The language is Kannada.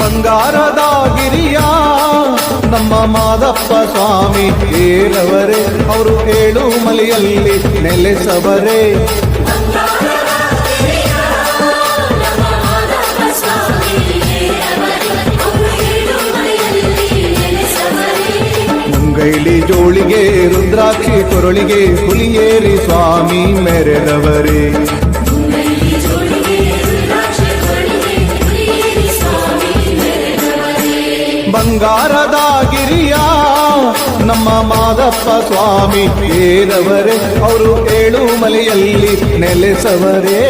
ಬಂಗಾರದ ಗಿರಿಯ ನಮ್ಮ ಮಾದಪ್ಪ ಸ್ವಾಮಿ ಏರವರೇ, ಅವರು ಏಳುಮಲೆಯಲ್ಲಿ ನೆಲೆಸವರೇ. ಮುಂಗೈಲಿ ಜೋಳಿಗೆ ರುದ್ರಾಕ್ಷಿ ಕೊರಳಿಗೆ ಹುಲಿಯೇರಿ ಸ್ವಾಮಿ ಮೆರೆದವರೇ. ಬಂಗಾರದ ಗಿರಿಯ ನಮ್ಮ ಮಾದಪ್ಪ ಸ್ವಾಮಿ ಏರವರೇ, ಅವರು ಏಳುಮಲೆಯಲ್ಲಿ ನೆಲೆಸವರೇ.